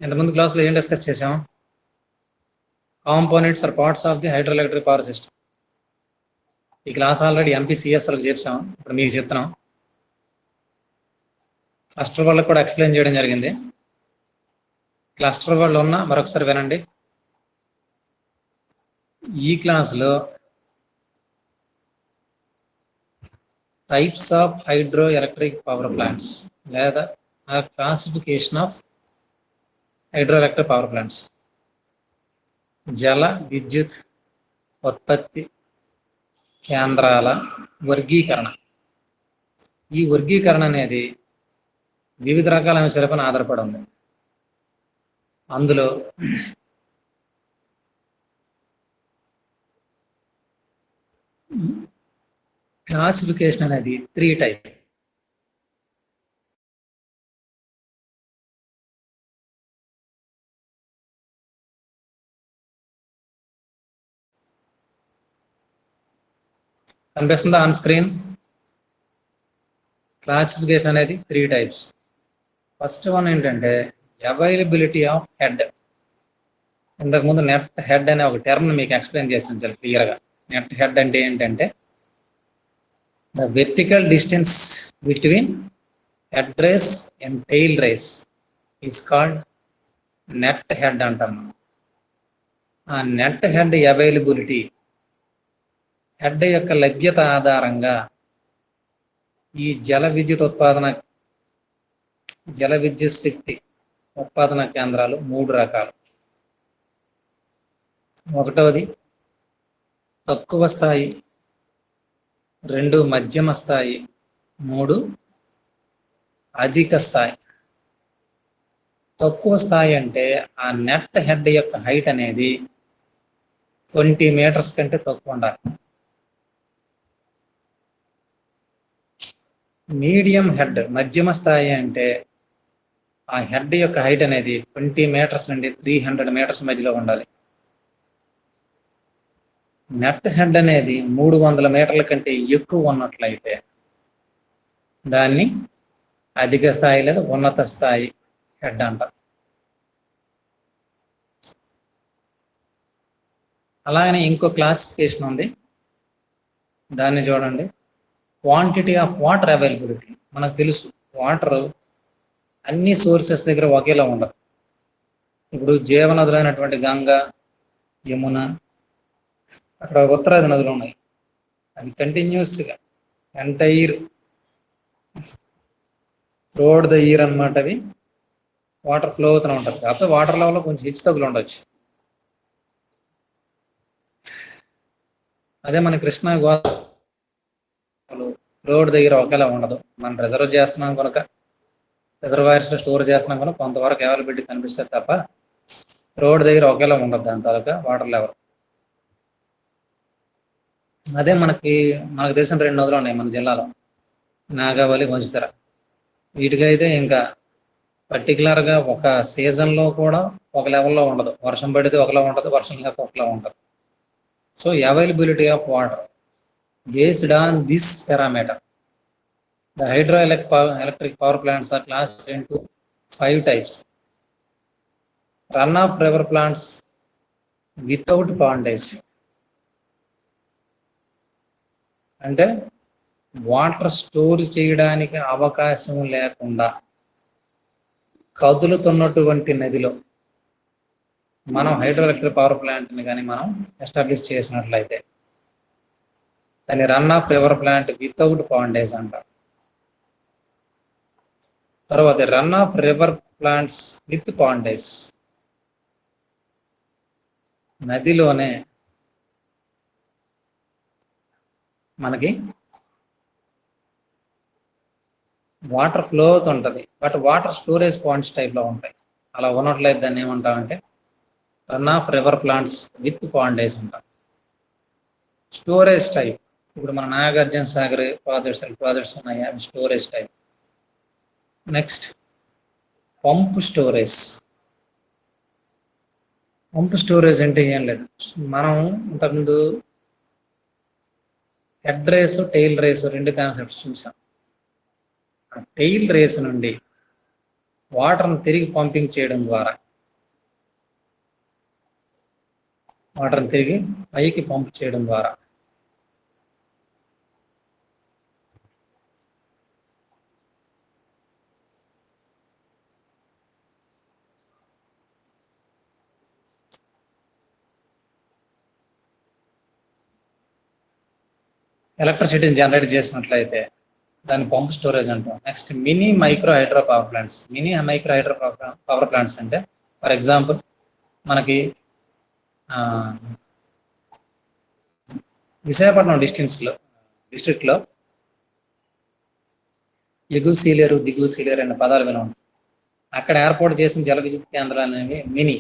ఇంతకుముందు క్లాస్లో ఏం డిస్కస్ చేసాం? Components are parts of the hydro electric power system. ఈ క్లాస్ ఆల్రెడీ ఎంపీసీఎస్లకు చెప్పాం, ఇప్పుడు మీకు చెప్తున్నాం. క్లస్టర్ వాళ్ళకి కూడా ఎక్స్ప్లెయిన్ చేయడం జరిగింది. క్లస్టర్ వాళ్ళు ఉన్న మరొకసారి వినండి. ఈ క్లాస్లో types of hydro electric power plants లేదా classification of hydro electric power plants, జల విద్యుత్ ఉత్పత్తి కేంద్రాల వర్గీకరణ. ఈ వర్గీకరణ అనేది వివిధ రకాల అంశాలపైన ఆధారపడి ఉంది. అందులో క్లాసిఫికేషన్ అనేది 3 టైప్. కనిపిస్తుందా ఆన్ స్క్రీన్? క్లాసిఫికేషన్ అనేది 3 టైప్స్. ఫస్ట్ వన్ ఏంటంటే అవైలబిలిటీ ఆఫ్ హెడ్. ఇంతకుముందు నెట్ హెడ్ అనే ఒక టర్మ్ మీకు ఎక్స్ప్లెయిన్ చేసాను చాలా క్లియర్గా. నెట్ హెడ్ అంటే ఏంటంటే the vertical distance between head race and tail race is called net head అంటాం. ఆ నెట్ హెడ్ అవైలబిలిటీ, హెడ్ యొక్క లభ్యత ఆధారంగా ఈ జల విద్యుత్ శక్తి ఉత్పాదన కేంద్రాలు 3 రకాలు. ఒకటోది తక్కువ స్థాయి, 2 మధ్యమ స్థాయి, 3 అధిక స్థాయి. తక్కువ స్థాయి అంటే ఆ నెట్ హెడ్ యొక్క హైట్ అనేది 20 మీటర్స్ కంటే తక్కువ ఉండాలి. మీడియం హెడ్, మధ్యమ స్థాయి అంటే ఆ హెడ్ యొక్క హైట్ అనేది 20 మీటర్స్ నుండి 300 మీటర్స్ మధ్యలో ఉండాలి. నెట్ హెడ్ అనేది 300 మీటర్ల కంటే ఎక్కువ ఉన్నట్లయితే దాన్ని అధిక స్థాయి లేదా ఉన్నత స్థాయి హెడ్ అంటారు. అలాగనే ఇంకో క్లాసిఫికేషన్ ఉంది, దాన్ని చూడండి. Quantity of water availability. మనకు తెలుసు వాటర్ అన్ని సోర్సెస్ దగ్గర ఒకేలా ఉండదు. ఇప్పుడు జీవనదులైనటువంటి గంగా, యమున, అక్కడ ఉత్తరాది నదులు ఉన్నాయి. అవి కంటిన్యూస్గా ఎంటైర్ త్రూఅవుట్ ద ఇయర్ అనమాట. అవి వాటర్ ఫ్లో అవుతూనే ఉంటుంది. కాకపోతే వాటర్ లెవెల్లో కొంచెం హెచ్చు తగ్గులు ఉండొచ్చు. అదే మన కృష్ణా గోదావరి రోడ్ దగ్గర ఒకేలా ఉండదు. మనం రిజర్వ్ చేస్తున్నాం కనుక, రిజర్వాయర్స్లో స్టోర్ చేస్తున్నాం కనుక కొంతవరకు అవైలబిలిటీ కనిపిస్తుంది తప్ప రోడ్ దగ్గర ఒకేలా ఉండదు దాని తాలూకా వాటర్ లెవెల్. అదే మనకు తెలిసిన 2 నదులు ఉన్నాయి మన జిల్లాలో, నాగావళి, వంశితర. వీటికైతే ఇంకా పర్టికులర్గా ఒక సీజన్లో కూడా ఒక లెవెల్లో ఉండదు. వర్షం పడితే ఒకలా ఉంటుంది, వర్షం లేక ఒకలా ఉంటుంది. So availability of water based on this parameter, the hydroelectric power plants are classed into 5 types. Run-off river plants without pondage, అంటే వాటర్ స్టోర్ చేయడానికి అవకాశం లేకుండా కదులుతున్నటువంటి నదిలో మనం హైడ్రోఎలక్ట్రిక్ పవర్ ప్లాంట్ని కానీ మనం ఎస్టాబ్లిష్ చేసినట్లయితే దాన్ని run of river plant without pondage అంటారు. తర్వాత run of river plants with pondage, నదిలోనే మనకి వాటర్ ఫ్లో అవుతుంటుంది, బట్ వాటర్ స్టోరేజ్ పాయింట్స్ టైప్లో ఉంటాయి. అలా ఉన్నట్లయితే దాన్ని ఏమంటామంటే run of river plants with pondage అంటాం. స్టోరేజ్ టైప్, ఇప్పుడు మన నాగార్జున సాగర్ ప్రాజెక్ట్స్ ఉన్నాయి, అవి storage type. Next pump storage. Pump storage అంటే ఏం లేదు, మనం ఇంతకుముందు head race, tail race 2 concepts చూసాం. టెయిల్ రేస్ నుండి వాటర్ని తిరిగి పంపింగ్ చేయడం ద్వారా వాటర్ని తిరిగి పైకి పంప్ చేయడం ద్వారా. ఎలక్ట్రిసిటీని జనరేట్ చేసినట్లయితే దాన్ని పంప్ స్టోరేజ్ అంటాం. Next mini micro hydro power plants. Mini micro hydro power plants అంటే ఫర్ ఎగ్జాంపుల్ మనకి విశాఖపట్నం డిస్ట్రిక్ట్లో ఎగువ సీలేరు దిగువ సీలేరు అనే పదాలు వినం. అక్కడ ఏర్పాటు చేసిన జల విద్యుత్ కేంద్రాలు అనేవి మినీ.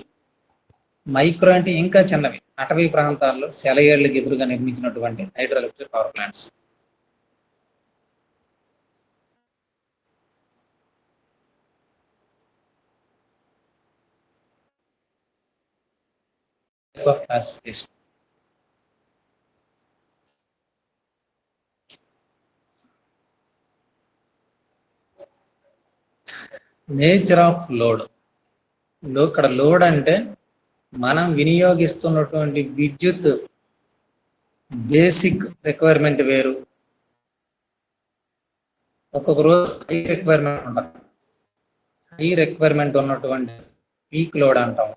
మైక్రో అంటే ఇంకా చిన్నవి, అటవీ ప్రాంతాల్లో సెలయేళ్లకు ఎదురుగా నిర్మించినటువంటి hydro electric power plants. Of classification. Nature of load. ఇక్కడ లోడ్ అంటే మనం వినియోగిస్తున్నటువంటి విద్యుత్ బేసిక్ రిక్వైర్మెంట్ వేరు, ఒక్కొక్క రోజు హై రిక్వైర్మెంట్ ఉంటుంది. హై రిక్వైర్మెంట్ ఉన్నటువంటి పీక్ లోడ్ అంటాం.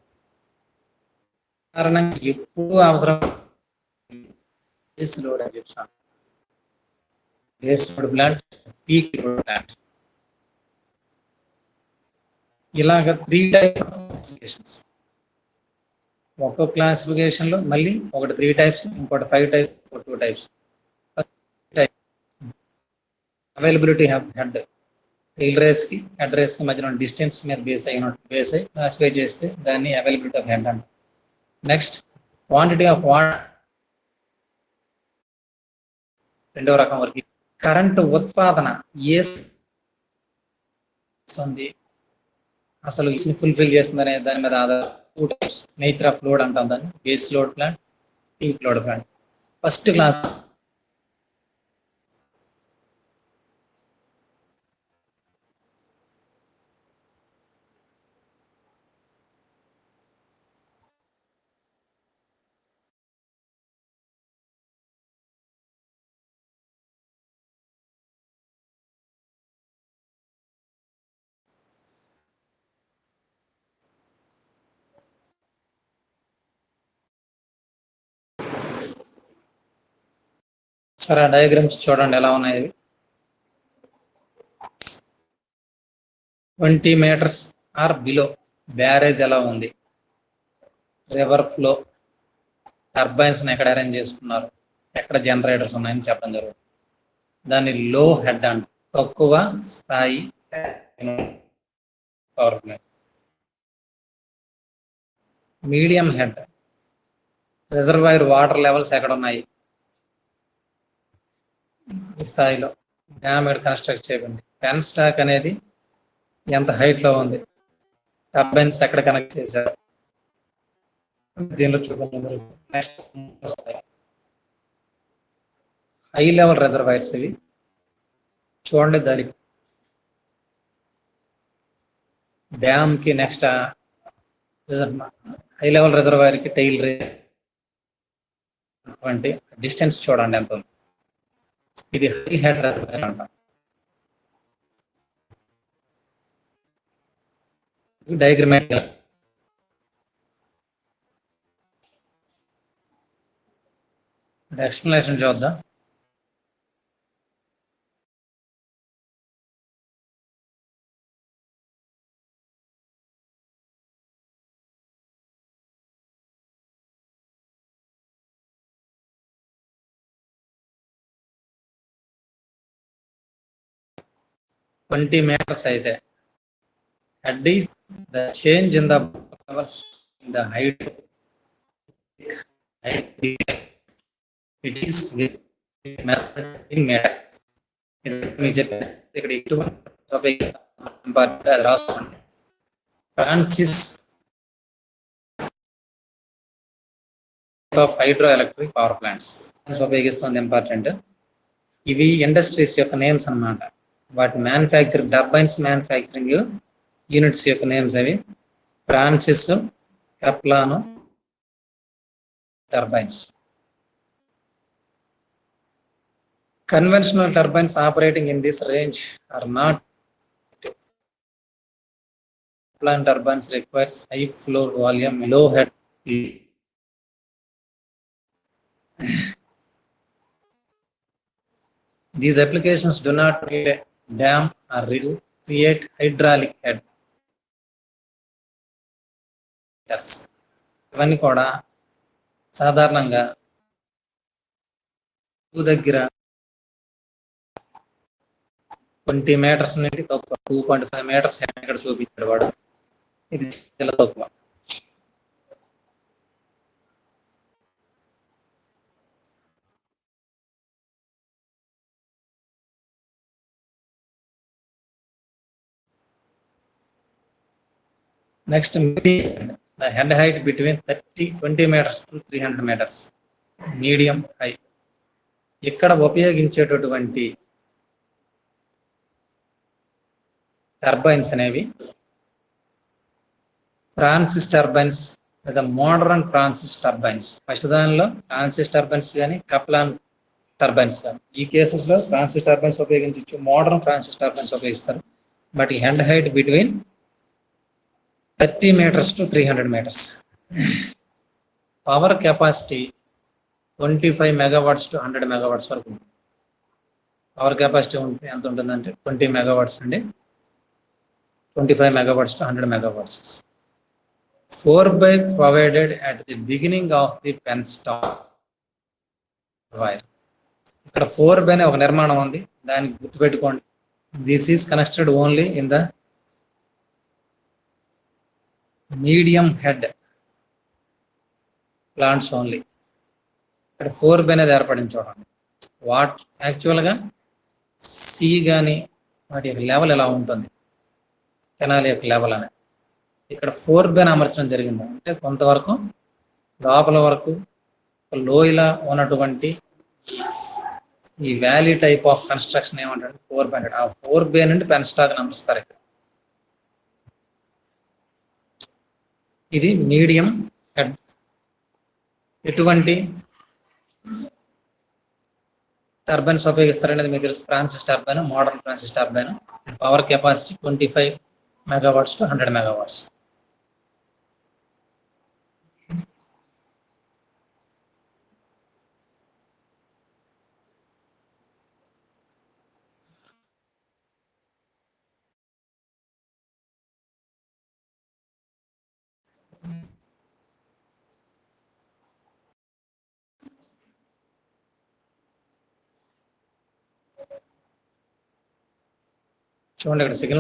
కారణంగా ఎప్పుడు అవసరం బేస్ లోడ్ అని చెప్తాను. Base load plant, peak load plant, ఇలాగ 3 టైప్స్ ఆఫ్ క్లాసిఫికేషన్స్. ఒక్కో క్లాసిఫికేషన్లో మళ్ళీ ఒకటి 3 టైప్స్, ఇంకోటి 5 types, 2 types. Availability head, tail రేస్కి హెడ్ రేస్కి మధ్యన డిస్టెన్స్ మీద బేస్ అయి క్లాసిఫై చేస్తే దాన్ని అవైలబిలిటీ ఆఫ్ హెడ్ అంటాం. Next quantity of water. రెండవ రకం వరకు కరెంటు ఉత్పాదన అసలు ఫుల్ఫిల్ చేస్తుందనే దాని మీద ఆధార 2 టైప్స్. నేచర్ ఆఫ్ లోడ్ అంటాం దాన్ని, base load plant, peak load plant. First class సరే, డయాగ్రామ్స్ చూడండి ఎలా ఉన్నాయి. 20 meters ఆర్ బిలో బ్యారేజ్ ఎలా ఉంది, రివర్ ఫ్లో, టర్బైన్స్ ఎక్కడ అరేంజ్ చేసుకున్నారు, ఎక్కడ జనరేటర్స్ ఉన్నాయని చెప్పడం జరుగుతుంది. దాన్ని లో హెడ్ అంట, తక్కువ స్థాయి power plant. Medium head, reservoir water levels ఎక్కడ ఉన్నాయి ఈ స్థాయిలో, డ్యామ్ ఎక్కడ కన్స్ట్రక్ట్ చేయబడింది, పెన్ స్టాక్ అనేది ఎంత హైట్ లో ఉంది, టర్బైన్స్ ఎక్కడ కనెక్ట్ చేశారు, దీనిలో చూడండి. నెక్స్ట్ హై లెవెల్ రిజర్వాయర్స్ ఇవి చూడండి. దానికి డ్యామ్ కి నెక్స్ట్ హై లెవెల్ రిజర్వాయర్ కి టైల్ అటువంటి డిస్టెన్స్ చూడండి ఎంత ఉంది. ఇది హై హెడ్ రిజర్వాయర్ అంటాం. డయాగ్రమేట్ ఎక్స్ప్లెనేషన్ చూద్దాం. ట్వంటీ meters అయితే head is the change in the levels in the height. It is with method in meter. ఇక్కడ ఇటువంటి రాస్తుంది. Francis of hydro electric power plants ఉపయోగిస్తుంది ఇంపార్టెంట్. ఇవి ఇండస్ట్రీస్ యొక్క నేమ్స్ అన్నమాట. వాటి మ్యానుఫ్యాక్చరింగ్, టర్బైన్స్ మ్యానుఫ్యాక్చరింగ్ యూనిట్స్ యొక్క నేమ్స్ అవి. Francis, Kaplan, turbines. Conventional turbines operating in this range are not. Plant turbines requires high flow volume, low head. These applications do not create a dam or create hydraulic head. ఇవన్నీ కూడా సాధారణంగా దగ్గర 20 meters నుండి తక్కువ 2.5 meters ఇక్కడ చూపించాడు వాడు. ఇది చాలా తక్కువ. Next the head height between 20 meters to 300 meters. Medium high. ఇక్కడ ఉపయోగించేటటువంటి టర్బైన్స్ అనేవి ఫ్రాన్సిస్ టర్బైన్స్ లేదా మోడర్న్ ఫ్రాన్సిస్ టర్బైన్స్. ఫస్ట్ దానిలో ఫ్రాన్సిస్ టర్బైన్స్ కానీ కప్లాన్ టర్బైన్స్ కానీ. ఈ కేసెస్లో ఫ్రాన్సిస్ టర్బైన్స్ ఉపయోగించవచ్చు, మోడర్న్ ఫ్రాన్సిస్ టర్బైన్స్ ఉపయోగిస్తారు. బట్ ఈ head height between 30 meters to 300 meters. Power capacity 25 megawatts to 100 megawatts వరకు. పవర్ కెపాసిటీ ఎంత ఉంటుందంటే 20 megawatts నుండి 25 megawatts to 100 megawatts. 4x provided at the beginning of the penstock wire. ఇక్కడ 4x అనే ఒక నిర్మాణం ఉంది, దానికి గుర్తుపెట్టుకోండి. This is connected only in the medium head plants only. ఇక్కడ 4x అనేది ఏర్పడింది చూడండి. యాక్చువల్గా సి కానీ వాటి యొక్క లెవెల్ ఎలా ఉంటుంది, కెనాల్ యొక్క లెవెల్ అనేది ఇక్కడ 4x అమర్చడం జరిగింది. అంటే కొంతవరకు లోపల వరకు లోయలా ఉన్నటువంటి ఈ వ్యాలీ టైప్ ఆఫ్ కన్స్ట్రక్షన్ ఏమంటే 4x. ఆ 4x నుండి పెన్స్టాక్ అమరుస్తారు. ఇక్కడ ఇది మీడియం హెడ్. ఎటువంటి టర్బైన్స్ ఉపయోగిస్తారనేది మీకు తెలుసు. Francis turbine, modern Francis turbine. Power capacity 25 megawatts to 100 megawatts. చూడండి ఇక్కడ సిగ్నల్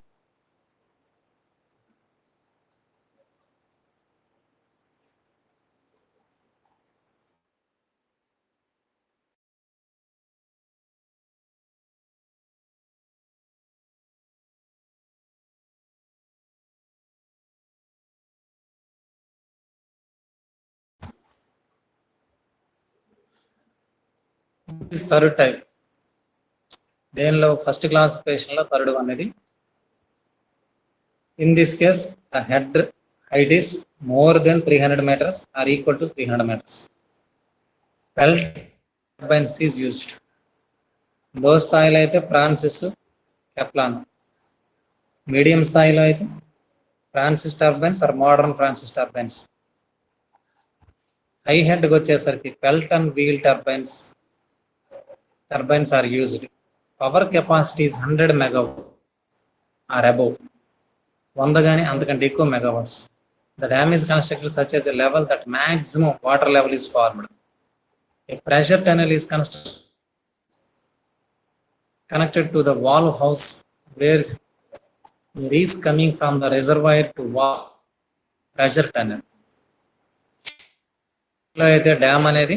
థర్డ్ టైప్. దేనిలో ఫస్ట్ క్లాసిఫికేషన్లో థర్డ్ అనేది. In this case the head height is more than 300 meters or equal to 300 meters. Pelt turbines is used. లో స్థాయిలో అయితే Francis, Kaplan. Medium స్థాయిలో అయితే Francis turbines or modern Francis turbines. High హెడ్కి వచ్చేసరికి Pelton wheel turbines are used. Power capacity is 100 megawatt or above. 100 కానీ అంతకంటే ఎక్కువ megawatts. The dam is constructed such as a level that maximum water level is formed. A pressure tunnel is connected to the valve house where air is coming from the reservoir to pressure tunnel. లో అయితే dam అనేది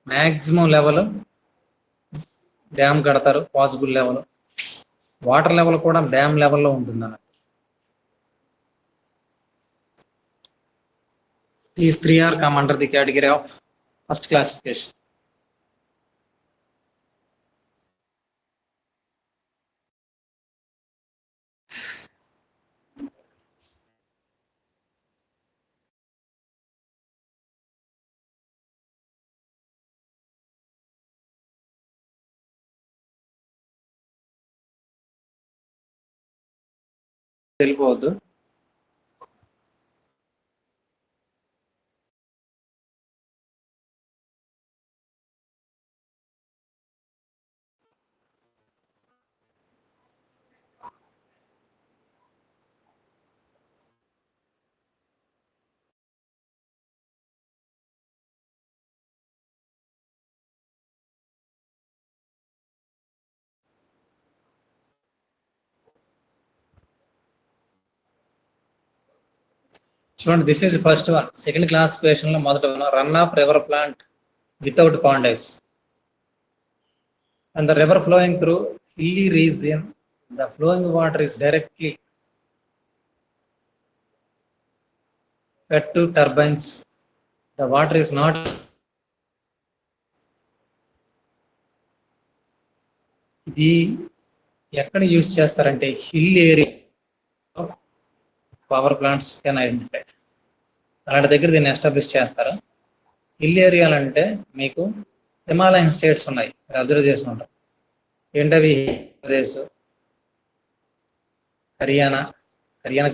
maximum level dam కడతారు, possible level. Water level కూడా dam లెవెల్లో ఉంటుంది అన్నట్టు. These three are come under the category of first classification. వెళ్ళిపోవద్దు. చూడండి, this is first one. Second classification లో మొదట run of river plant without pondage. And the river flowing through hilly region, the flowing water is directly fed to turbines. The water is not. ఇది ఎక్కడ use చేస్తారంటే hill area of power plants can identify. అలాంటి దగ్గర దీన్ని establish చేస్తారు. Hill ఏరియాలు అంటే మీకు హిమాలయన్ స్టేట్స్ ఉన్నాయి, అబ్జర్వ్ చేసి ఉంటారు. ఏంటవి? ప్రదేశ్, హర్యానా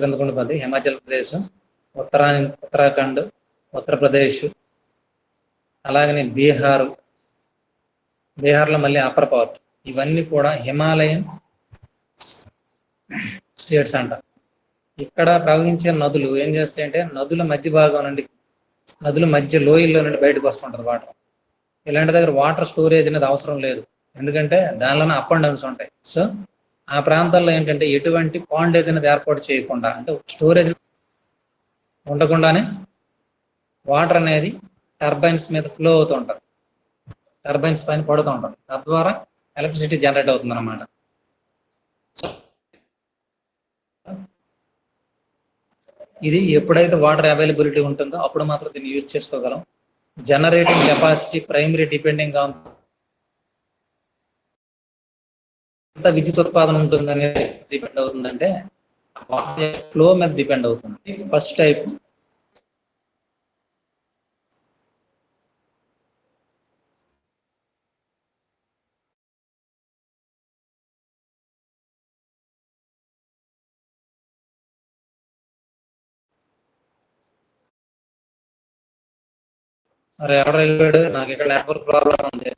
కిందకు ఉండిపోద్ది, హిమాచల్ ప్రదేశ్, ఉత్తరాఖండ్, ఉత్తరప్రదేశ్, అలాగనే బీహార్లో మళ్ళీ అప్పర్ పార్ట్. ఇవన్నీ కూడా హిమాలయన్ స్టేట్స్ అంట. ఇక్కడ ప్రవహించే నదులు ఏం చేస్తాయంటే నదుల మధ్య భాగం నుండి, నదుల మధ్య లోయల్లో నుండి బయటకు వస్తుంటారు వాటర్. ఇలాంటి దగ్గర వాటర్ స్టోరేజ్ అనేది అవసరం లేదు, ఎందుకంటే దానిలోనే అప్ అండ్ డౌన్స్ ఉంటాయి. సో ఆ ప్రాంతాల్లో ఏంటంటే ఎటువంటి పాండేజ్ అనేది ఏర్పాటు చేయకుండా, అంటే స్టోరేజ్ ఉండకుండానే వాటర్ అనేది టర్బైన్స్ మీద ఫ్లో అవుతూ ఉంటుంది, టర్బైన్స్ పైన పడుతూ ఉంటుంది. తద్వారా ఎలక్ట్రిసిటీ జనరేట్ అవుతుంది అన్నమాట. ఇది ఎప్పుడైతే వాటర్ అవైలబిలిటీ ఉంటుందో అప్పుడు మాత్రం దీన్ని యూజ్ చేసుకోగలం. Generating capacity primary depending on ఎంత విద్యుత్ ఉత్పాదన ఉంటుంది అనేది డిపెండ్ అవుతుందంటే ఫ్లో మీద డిపెండ్ అవుతుంది. ఫస్ట్ టైప్ మరి ఎవరు వెళ్ళాడు, నాకు ఇక్కడ నెట్వర్క్ ప్రాబ్లం ఉంది.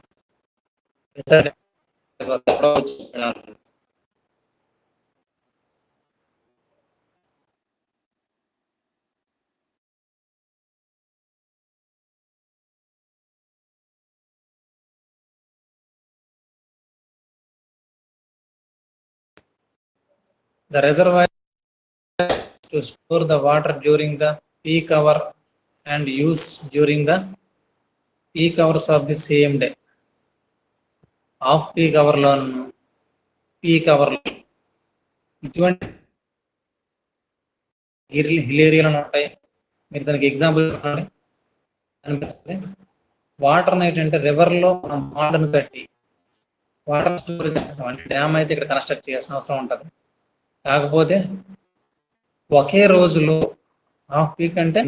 The reservoir to store the water during the peak hour and use during the peak hours of the same day. Off peak hour లో, పీక్ అవర్ లో ఇటువంటి హిల్ ఏరియాలో ఉంటాయి. మీరు దానికి ఎగ్జాంపుల్ అనిపిస్తుంది. వాటర్ ఏంటంటే రివర్ లో మనం వాటర్ని కట్టి వాటర్ స్టోరేజ్ చేస్తాం, అంటే డ్యామ్ అయితే ఇక్కడ కన్స్ట్రక్ట్ చేయాల్సిన అవసరం ఉంటుంది. కాకపోతే ఒకే రోజులో హాఫ్ పీక్ అంటే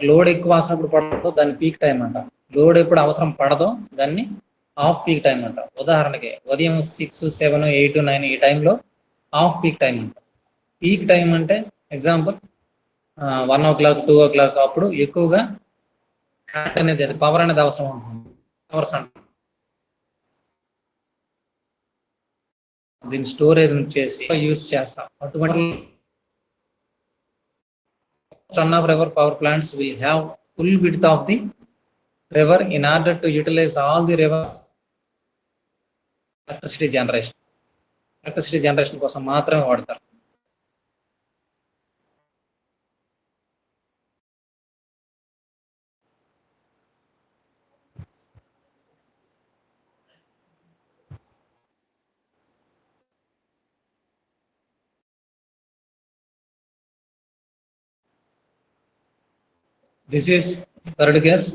లోడ్ ఎక్కువ అవసరం పడదో దాన్ని పీక్ టైం అంట. లోడ్ ఎప్పుడు అవసరం పడదో దాన్ని హాఫ్ పీక్ టైం అంట. ఉదాహరణకి ఉదయం 6, 7, 8, 9 ఈ టైంలో హాఫ్ పీక్ టైం అంట. పీక్ టైం అంటే ఎగ్జాంపుల్ 1 o'clock, 2 o'clock అప్పుడు ఎక్కువగా కరెంట్ అనేది పవర్ అనేది అవసరం ఉంటుంది. పవర్స్ అంట. దీన్ని స్టోరేజ్ చేసి యూజ్ చేస్తాం. అటువంటి run of river power plants will have full width of the river in order to utilize all the river electricity generation కోసం మాత్రమే వాడతారు. This is third case.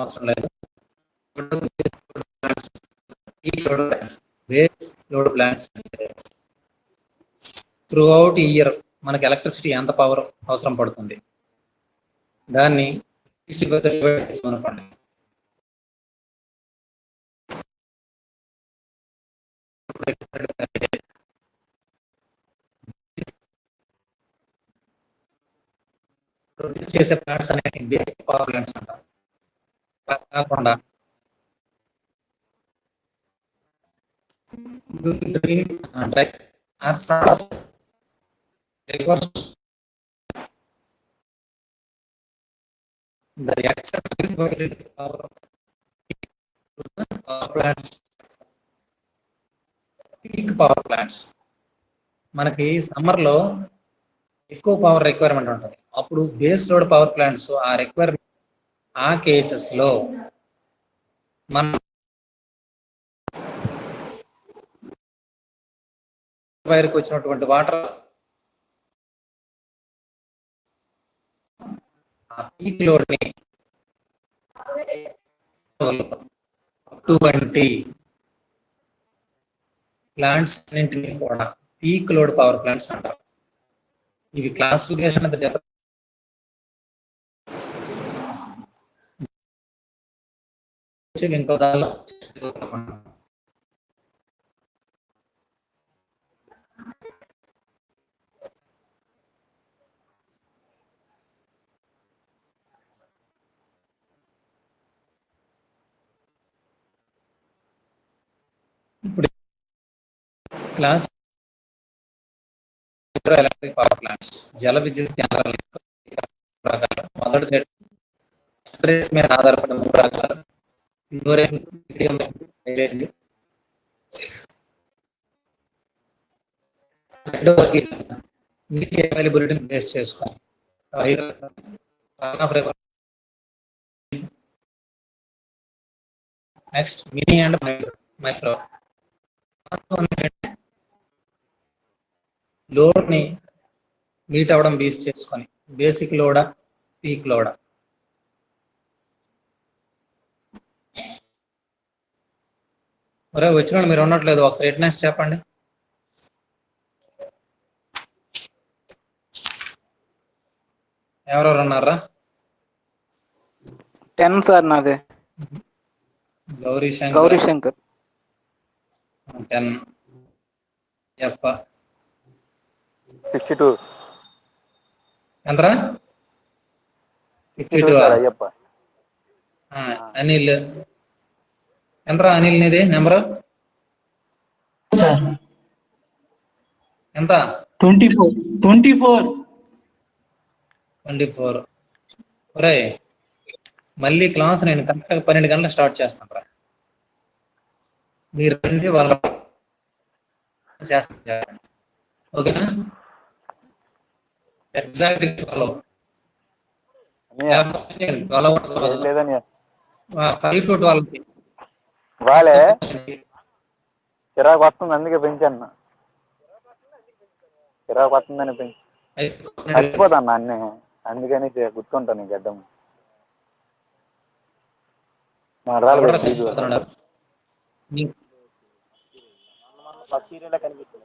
అవసరం లేదు. Base load plants through out year మనకి electricity ఎంత power అవసరం పడుతుంది దాన్ని అనుకోండి. ప్రొడ్యూస్ చేసే ప్లాంట్స్ అనేవి బేసిక్ పవర్ ప్లాంట్స్ అంటారు. కాకుండా the excess power plants, peak power plants మనకి సమ్మర్ లో ఎక్కువ పవర్ రిక్వైర్మెంట్ ఉంటుంది. అప్పుడు బేస్ లోడ్ పవర్ ప్లాంట్స్ ఆ రిక్వైర్మెంట్ ఆ కేసెస్ లో మన వైర్కి వచ్చినటువంటి వాటర్ ఆ పీక్ లోడ్ ని 20 ప్లాంట్స్ అన్నింటినీ కూడా పీక్ లోడ్ పవర్ ప్లాంట్స్ అంటారు. ఇవి క్లాసిఫికేషన్ ఇంకో దానిలో ఇప్పుడు క్లాస్ ఎలక్ట్రిక్ పవర్ ప్లాంట్స్ జల విద్యుత్ కేంద్రాలు మొదటి మీద ఆధారపడిన 3 రకాలు. నీటి అవైలబిలిటీని బేస్ చేసుకోవాలి. Next mini and micro load ని మీట్ అవ్వడం బేస్ చేసుకొని బేసిక్ లోడా పీక్ లోడా. ఒరే వచ్చిన మీరు ఉన్నట్లేదు, ఒకసారి ఎట్నెస్ చెప్పండి. ఎవరెవరు ఉన్నారా? 10 సార్ నాది. గౌరీ శంకర్ 10. ఎప్ప 62. ఎంతరా? 52. అయ్యప్ప. అనిల్ ఎంతరా? అనిల్ నీది నెంబరు సార్ ఎంత? 24. 24. ఒరే మళ్ళీ క్లాస్ నేను కరెక్ట్గా 12 గంటలకు స్టార్ట్ చేస్తాను రా. మీరు రండి వాళ్ళ చేస్తాను. ఓకేనా? Exact follow. లేదని 5 to 12. వాళ్ళే చిరాకు వస్తుంది, అందుకే పెంచాను. చిరాకు వస్తుందని పెంచి మర్చిపోతాను అన్నీ, అందుకని గుర్తుంటాను నీకు అడ్డం. ఎవడో చచ్చిపోతున్నాడు. ఫస్ట్ సీరియల్ కనిపిస్తుంది.